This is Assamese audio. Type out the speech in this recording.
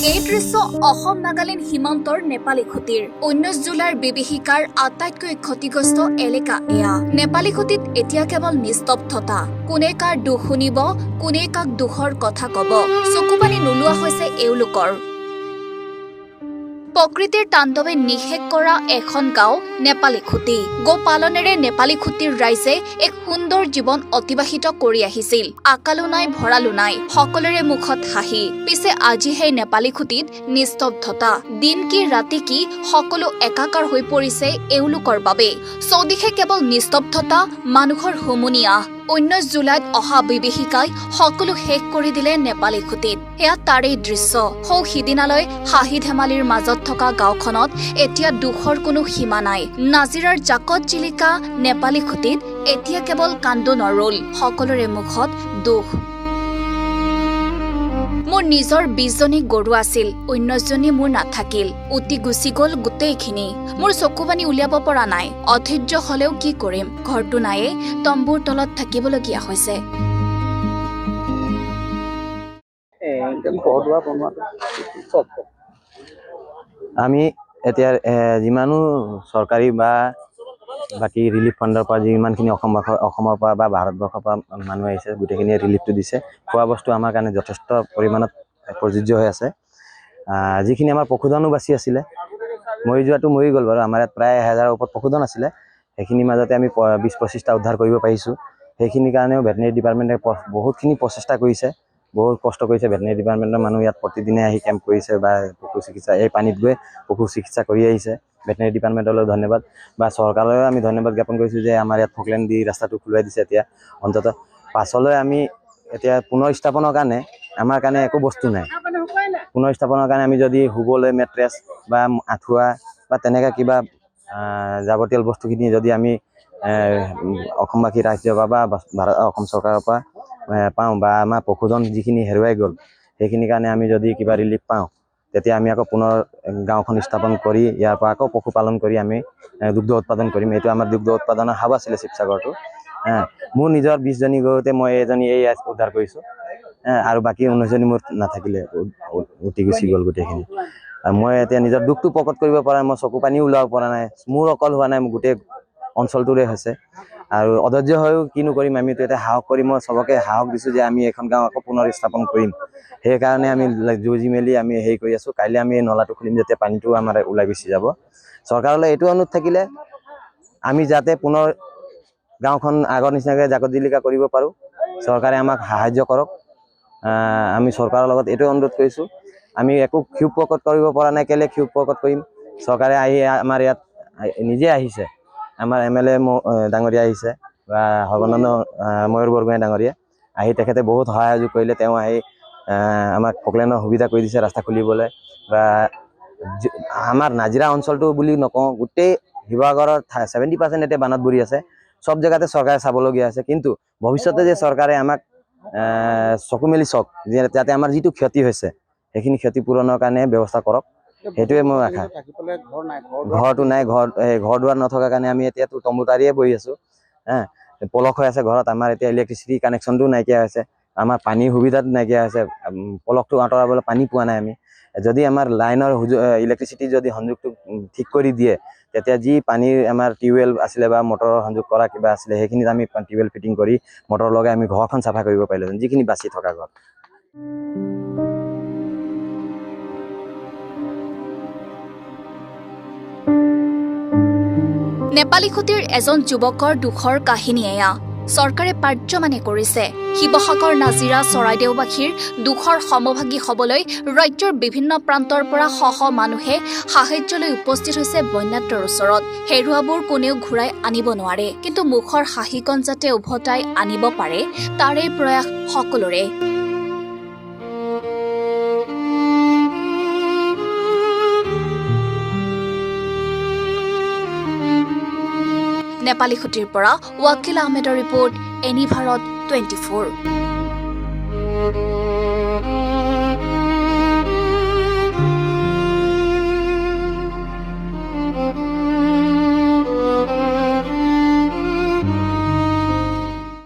এই দৃশ্য অসম নাগালেণ্ড সীমান্তৰ নেপালী খুঁটিৰ 19 জুলাইৰ বিভীষিকাৰ আটাইতকৈ ক্ষতিগ্ৰস্ত এলেকা এয়া। নেপালী খুঁটিত এতিয়া কেৱল নিস্তব্ধতা। কোনে কাৰ দুখ শুনিব, কোনে কাক দুখৰ কথা কব, চকুপানী নোলোৱা হৈছে এওঁলোকৰ। প্ৰকৃতিৰ তাণ্ডৱে নিষেধ কৰা এখন গাঁও নেপালী খুঁটি। গো পালনেৰে নেপালী খুঁটিৰ ৰাইজে এক সুন্দৰ জীৱন অতিবাহিত কৰি আহিছিল। আকালো নাই, ভঁৰালো নাই, সকলোৰে মুখত হাঁহি। পিছে আজি সেই নেপালী খুঁটিত নিস্তব্ধতা। দিন কি ৰাতি কি সকলো একাকাৰ হৈ পৰিছে এওঁলোকৰ বাবে। চৌদিশে কেৱল নিস্তব্ধতা, মানুহৰ হুমুনিয়া। 19 জুলাইত অহা বিভীষিকাই সকলো শেষ কৰি দিলে নেপালী খুঁটিত। এয়া তাৰেই দৃশ্য। সৌ সিদিনালৈ হাঁহি ধেমালিৰ মাজত থকা গাঁওখনত এতিয়া দুখৰ কোনো সীমা নাই। নাজিৰাৰ জাকত জিলিকা নেপালী খুঁটিত এতিয়া কেৱল কান্দোনৰ ৰোল। সকলোৰে মুখত দুখ। মোৰ নিজৰ 20 জনী গৰু আছিল, 19 জনী মোৰ নাথাকিল। উটি গুচি গল গোটেইখিনি। মোৰ চকুপানী উলিয়াব পৰা নাই। অধৈৰ্য হলেও কি কৰিম, ঘৰটো নায়ে, তম্বুৰ তলত থাকিবলগীয়া হৈছে। আমি এতিয়া যিমানো চৰকাৰী বা বাকী ৰিলিফ ফাণ্ডৰ পৰা যিমানখিনি অসমৰ পৰা বা ভাৰতবৰ্ষৰ পৰা মানুহ আহিছে, গোটেইখিনিয়ে ৰিলিফটো দিছে। খোৱা বস্তু আমাৰ কাৰণে যথেষ্ট পৰিমাণত প্ৰযোজ্য হৈ আছে। যিখিনি আমাৰ পশুধনো বাচি আছিলে, মৰি যোৱাটো মৰি গ'ল বাৰু। আমাৰ ইয়াত প্ৰায় 1000ৰ ওপৰত পশুধন আছিলে। সেইখিনিৰ মাজতে আমি 20-25টা উদ্ধাৰ কৰিব পাৰিছোঁ। সেইখিনিৰ কাৰণেও ভেটেনেৰি ডিপাৰ্টমেণ্টে বহুতখিনি প্ৰচেষ্টা কৰিছে, বহুত কষ্ট কৰিছে। ভেটেনেৰি ডিপাৰ্টমেণ্টৰ মানুহ ইয়াত প্ৰতিদিনে আহি কেম্প কৰিছে বা পশু চিকিৎসা, এই পানীত গৈ পশু চিকিৎসা কৰি আহিছে। ভেটেনেৰি ডিপাৰ্টমেণ্টলৈ ধন্যবাদ বা চৰকাৰলৈও আমি ধন্যবাদ জ্ঞাপন কৰিছোঁ যে আমাৰ ইয়াত ফকলেণ্ড দি ৰাস্তাটো খোলাই দিছে। এতিয়া অন্ততঃ পাছলৈ আমি এতিয়া পুনৰ স্থাপনৰ কাৰণে আমাৰ কাৰণে একো বস্তু নাই। পুনৰ স্থাপনৰ কাৰণে আমি যদি শুবলৈ মেট্ৰেছ বা আঁঠুৱা বা তেনেকৈ কিবা যাৱতীয় বস্তুখিনি যদি আমি অসমবাসী ৰাজ্যৰ পৰা বা অসম চৰকাৰৰ পৰা পাওঁ বা আমাৰ পশুধন যিখিনি হেৰুৱাই গ'ল, সেইখিনিৰ কাৰণে আমি যদি কিবা ৰিলিফ পাওঁ, তেতিয়া আমি আকৌ পুনৰ গাঁওখন স্থাপন কৰি ইয়াৰ পৰা আকৌ পশুপালন কৰি আমি দুগ্ধ উৎপাদন কৰিম। এইটো আমাৰ দুগ্ধ উৎপাদনৰ হাব আছিলে শিৱসাগৰটো। মোৰ নিজৰ 20 জনী গৰুতে মই এজনী এই উদ্ধাৰ কৰিছোঁ, আৰু বাকী 19 জনী মোৰ নাথাকিলে, উটি গুচি গ'ল গোটেইখিনি। মই এতিয়া নিজৰ দুখটো প্ৰকট কৰিব পৰা নাই, মই চকু পানীও ওলাব পৰা নাই। মোৰ অকল হোৱা নাই, মোৰ গোটেই অঞ্চলটোৰে হৈছে। আৰু অধৈৰ্য হৈও কিনো কৰিম, আমিতো এতিয়া সাহস কৰি মই চবকে সাহস দিছোঁ যে আমি এখন গাঁও আকৌ পুনৰ স্থাপন কৰিম। সেইকাৰণে আমি যুঁজি মেলি আমি হেৰি কৰি আছোঁ। কাইলৈ আমি এই নলাটো খুলিম, যেতিয়া পানীটো আমাৰ ওলাই গুচি যাব। চৰকাৰলৈ এইটো অনুৰোধ থাকিলে আমি যাতে পুনৰ গাঁওখন আগৰ নিচিনাকৈ জাকত জিলিকা কৰিব পাৰোঁ, চৰকাৰে আমাক সাহাৰ্য কৰক। আমি চৰকাৰৰ লগত এইটো অনুৰোধ কৰিছোঁ। আমি একো ক্ষোভ প্ৰকট কৰিব পৰা নাই। কেলৈ ক্ষোভ প্ৰকট কৰিম? চৰকাৰে আহি আমাৰ ইয়াত নিজে আহিছে। আমাৰ MLA ডাঙৰীয়া আহিছে বা সৰ্বানন্দ ময়ূৰ বৰগোহাঁই ডাঙৰীয়া আহি তেখেতে বহুত সহায় সহযোগ কৰিলে। তেওঁ আহি আমাক ফকলেণ্ডৰ সুবিধা কৰি দিছে, ৰাস্তা খুলিবলৈ। বা আমাৰ নাজিৰা অঞ্চলটো বুলি নকওঁ, গোটেই শিৱসাগৰৰ 70% এতিয়া বানত বুৰি আছে। চব জেগাতে চৰকাৰে চাবলগীয়া আছে। কিন্তু ভৱিষ্যতে যে চৰকাৰে আমাক চকু মেলি চাওক, যাতে আমাৰ যিটো ক্ষতি হৈছে সেইখিনি ক্ষতি পূৰণৰ কাৰণে ব্যৱস্থা কৰক। সেইটোৱে মোৰ আশা। ঘৰটো নাই, ঘৰ দুৱাৰ নথকাৰ কাৰণে আমি এতিয়াতো তম্বু তাৰিয়ে বহি আছোঁ। পলস হৈ আছে ঘৰত। আমাৰ এতিয়া ইলেক্ট্ৰিচিটি কানেকশ্যনটো নাইকিয়া হৈছে, আমাৰ পানীৰ সুবিধাটো নাইকিয়া হৈছে। পলসটো আঁতৰাবলৈ পানী পোৱা নাই আমি। যদি আমাৰ লাইনৰ ইলেক্ট্ৰিচিটি যদি সংযোগটো ঠিক কৰি দিয়ে, তেতিয়া যি পানীৰ আমাৰ টিউবৱেল আছিলে বা মটৰৰ সংযোগ কৰা কিবা আছিলে, সেইখিনিত আমি টিউবৱেল ফিটিং কৰি মটৰ লগাই আমি ঘৰখন চাফা কৰিব পাৰিলোঁ, যিখিনি বাচি থকা ঘৰ। নেপালী খুঁটিৰ এজন যুৱকৰ দুখৰ কাহিনী এয়া। চৰকাৰে পাৰ্যমানে কৰিছে। শিৱসাগৰ, নাজিৰা, চৰাইদেউবাসীৰ দুখৰ সমভাগী হ'বলৈ ৰাজ্যৰ বিভিন্ন প্ৰান্তৰ পৰা শ শ মানুহে সাহায্যলৈ উপস্থিত হৈছে বন্যাত্ৰৰ ওচৰত। হেৰুৱাবোৰ কোনেও ঘূৰাই আনিব নোৱাৰে, কিন্তু মুখৰ হাঁহিকণ যাতে উভতাই আনিব পাৰে, তাৰেই প্ৰয়াস সকলোৰে। নেপালী খুঁটিৰ পৰা ৱাকিল আহমেদৰ ৰিপৰ্ট, এনি ভাৰত 24।